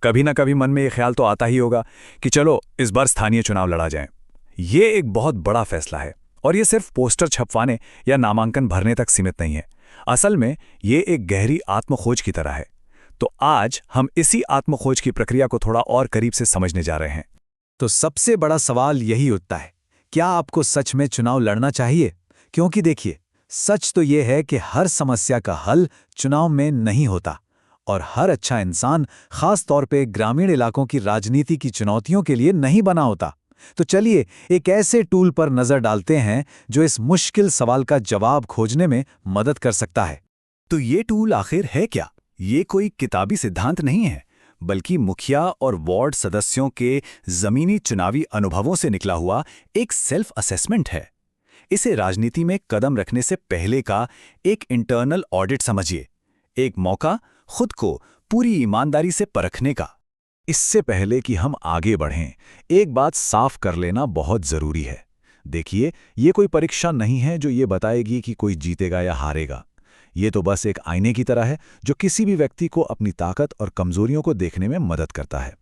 कभी ना कभी मन में ये ख्याल तो आता ही होगा कि चलो इस बार स्थानीय चुनाव लड़ा जाए। ये एक बहुत बड़ा फैसला है और ये सिर्फ पोस्टर छपवाने या नामांकन भरने तक सीमित नहीं है। असल में ये एक गहरी आत्मखोज की तरह है। तो आज हम इसी आत्मखोज की प्रक्रिया को थोड़ा और करीब से समझने जा रहे हैं। तो सबसे बड़ा सवाल यही उठता है, क्या आपको सच में चुनाव लड़ना चाहिए? क्योंकि देखिए, सच तो ये है कि हर समस्या का हल चुनाव में नहीं होता और हर अच्छा इंसान, खास तौर पे ग्रामीण इलाकों की राजनीति की चुनौतियों के लिए नहीं बना होता। तो चलिए एक ऐसे टूल पर नजर डालते हैं जो इस मुश्किल सवाल का जवाब खोजने में मदद कर सकता है। तो ये टूल आखिर है क्या? ये कोई किताबी सिद्धांत नहीं है, बल्कि मुखिया और वार्ड सदस्यों के जमीनी चुनावी अनुभवों से निकला हुआ एक सेल्फ असेसमेंट है। इसे राजनीति में कदम रखने से पहले का एक इंटरनल ऑडिट समझिए, एक मौका खुद को पूरी ईमानदारी से परखने का। इससे पहले कि हम आगे बढ़ें, एक बात साफ कर लेना बहुत जरूरी है। देखिए, ये कोई परीक्षा नहीं है जो ये बताएगी कि कोई जीतेगा या हारेगा। ये तो बस एक आईने की तरह है जो किसी भी व्यक्ति को अपनी ताकत और कमजोरियों को देखने में मदद करता है।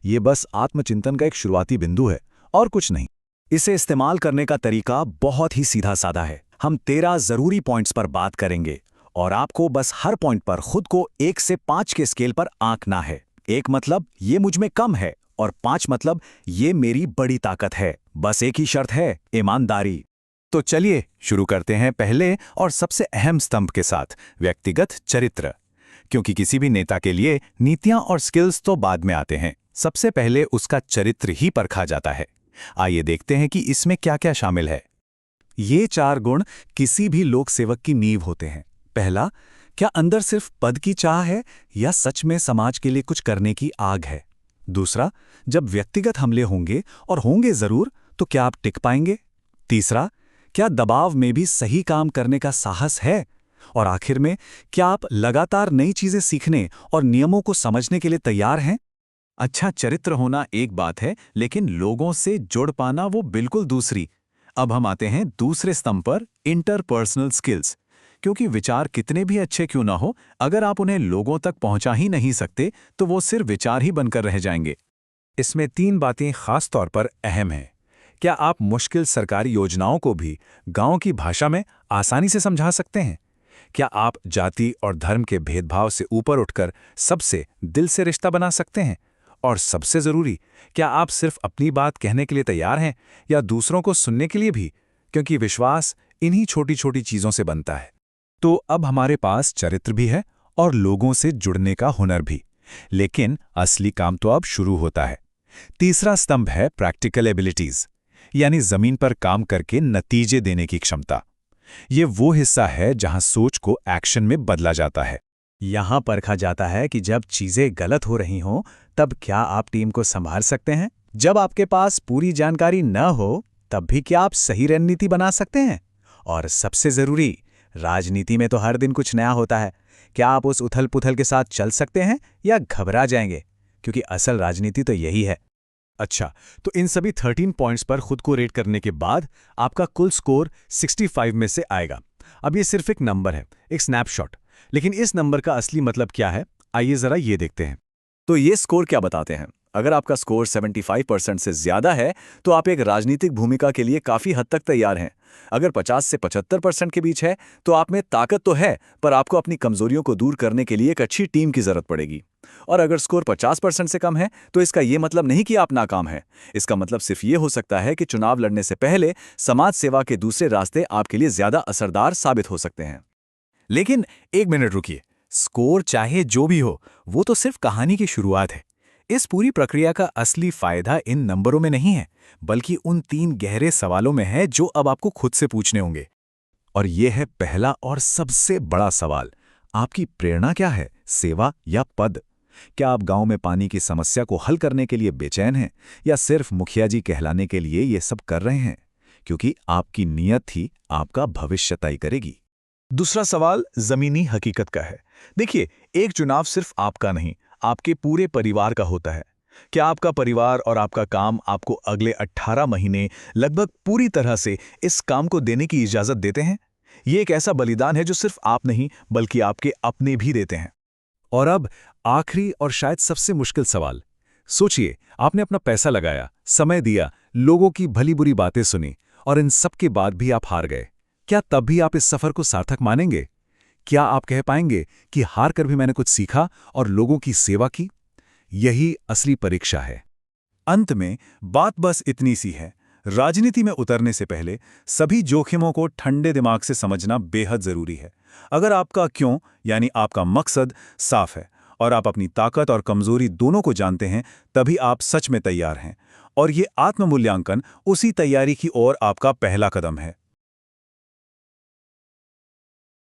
ये बस आत्मचिंतन का एक शुरुआती बिंदु है और कुछ नहीं। इसे इस्तेमाल करने का तरीका बहुत ही सीधा साधा है। हम 13 जरूरी पॉइंट्स पर बात करेंगे और आपको बस हर पॉइंट पर खुद को 1 से 5 के स्केल पर आंकना है। 1 मतलब ये मुझ में कम है और 5 मतलब ये मेरी बड़ी ताकत है। बस एक ही शर्त है, ईमानदारी। तो चलिए शुरू करते हैं पहले और सबसे अहम स्तंभ के साथ, व्यक्तिगत चरित्र। क्योंकि किसी भी नेता के लिए नीतियां और स्किल्स तो बाद में आते हैं, सबसे पहले उसका चरित्र ही परखा जाता है। आइए देखते हैं कि इसमें क्या क्या शामिल है। ये 4 गुण किसी भी लोक सेवक की नींव होते हैं। पहला, क्या अंदर सिर्फ पद की चाह है या सच में समाज के लिए कुछ करने की आग है? दूसरा, जब व्यक्तिगत हमले होंगे, और होंगे जरूर, तो क्या आप टिक पाएंगे? तीसरा, क्या दबाव में भी सही काम करने का साहस है? और आखिर में, क्या आप लगातार नई चीजें सीखने और नियमों को समझने के लिए तैयार हैं? अच्छा चरित्र होना एक बात है, लेकिन लोगों से जुड़ पाना वो बिल्कुल दूसरी। अब हम आते हैं दूसरे स्तंभ पर, इंटरपर्सनल स्किल्स। क्योंकि विचार कितने भी अच्छे क्यों ना हो, अगर आप उन्हें लोगों तक पहुंचा ही नहीं सकते तो वो सिर्फ विचार ही बनकर रह जाएंगे। इसमें 3 बातें खास तौर पर अहम हैं। क्या आप मुश्किल सरकारी योजनाओं को भी गांव की भाषा में आसानी से समझा सकते हैं? क्या आप जाति और धर्म के भेदभाव से ऊपर उठकर सबसे दिल से रिश्ता बना सकते हैं? और सबसे जरूरी, क्या आप सिर्फ अपनी बात कहने के लिए तैयार हैं या दूसरों को सुनने के लिए भी? क्योंकि विश्वास इन्हीं छोटी छोटी चीजों से बनता है। तो अब हमारे पास चरित्र भी है और लोगों से जुड़ने का हुनर भी। लेकिन असली काम तो अब शुरू होता है। तीसरा स्तंभ है प्रैक्टिकल एबिलिटीज, यानी जमीन पर काम करके नतीजे देने की क्षमता। ये वो हिस्सा है जहां सोच को एक्शन में बदला जाता है। यहां परखा जाता है कि जब चीजें गलत हो रही हों, तब क्या आप टीम को संभाल सकते हैं? जब आपके पास पूरी जानकारी न हो, तब भी क्या आप सही रणनीति बना सकते हैं? और सबसे जरूरी, राजनीति में तो हर दिन कुछ नया होता है। क्या आप उस उथल-पुथल के साथ चल सकते हैं या घबरा जाएंगे? क्योंकि असल राजनीति तो यही है। अच्छा, तो इन सभी 13 पॉइंट्स पर खुद को रेट करने के बाद आपका कुल स्कोर 65 में से आएगा। अब ये सिर्फ एक नंबर है, एक स्नैपशॉट। लेकिन इस नंबर का असली मतलब क्या है, आइए जरा ये देखते हैं। तो ये स्कोर क्या बताते हैं? अगर आपका स्कोर 75% से ज्यादा है, तो आप एक राजनीतिक भूमिका के लिए काफी हद तक तैयार हैं। अगर 50 से 75% के बीच है, तो आप में ताकत तो है, पर आपको अपनी कमजोरियों को दूर करने के लिए एक अच्छी टीम की जरूरत पड़ेगी। और अगर स्कोर 50% से कम है, तो इसका यह मतलब नहीं कि आप नाकाम हैं। इसका मतलब सिर्फ ये हो सकता है कि चुनाव लड़ने से पहले समाज सेवा के दूसरे रास्ते आपके लिए ज्यादा असरदार साबित हो सकते हैं। लेकिन एक मिनट रुकिए, स्कोर चाहे जो भी हो, वो तो सिर्फ कहानी की शुरुआत है। इस पूरी प्रक्रिया का असली फायदा इन नंबरों में नहीं है, बल्कि उन 3 गहरे सवालों में है जो अब आपको खुद से पूछने होंगे। और यह है पहला और सबसे बड़ा सवाल, आपकी प्रेरणा क्या है, सेवा या पद? क्या आप गांव में पानी की समस्या को हल करने के लिए बेचैन हैं या सिर्फ मुखिया जी कहलाने के लिए ये सब कर रहे हैं? क्योंकि आपकी नीयत ही आपका भविष्य तय करेगी। दूसरा सवाल जमीनी हकीकत का है। देखिए, एक चुनाव सिर्फ आपका नहीं, आपके पूरे परिवार का होता है। क्या आपका परिवार और आपका काम आपको अगले 18 महीने लगभग पूरी तरह से इस काम को देने की इजाजत देते हैं? ये एक ऐसा बलिदान है जो सिर्फ आप नहीं, बल्कि आपके अपने भी देते हैं। और अब आखिरी और शायद सबसे मुश्किल सवाल। सोचिए, आपने अपना पैसा लगाया, समय दिया, लोगों की भली बुरी बातें सुनी, और इन सब के बाद भी आप हार गए। क्या तब भी आप इस सफर को सार्थक मानेंगे? क्या आप कह पाएंगे कि हार कर भी मैंने कुछ सीखा और लोगों की सेवा की? यही असली परीक्षा है। अंत में बात बस इतनी सी है, राजनीति में उतरने से पहले सभी जोखिमों को ठंडे दिमाग से समझना बेहद जरूरी है। अगर आपका क्यों, यानी आपका मकसद साफ है और आप अपनी ताकत और कमजोरी दोनों को जानते हैं, तभी आप सच में तैयार हैं। और ये आत्ममूल्यांकन उसी तैयारी की ओर आपका पहला कदम है।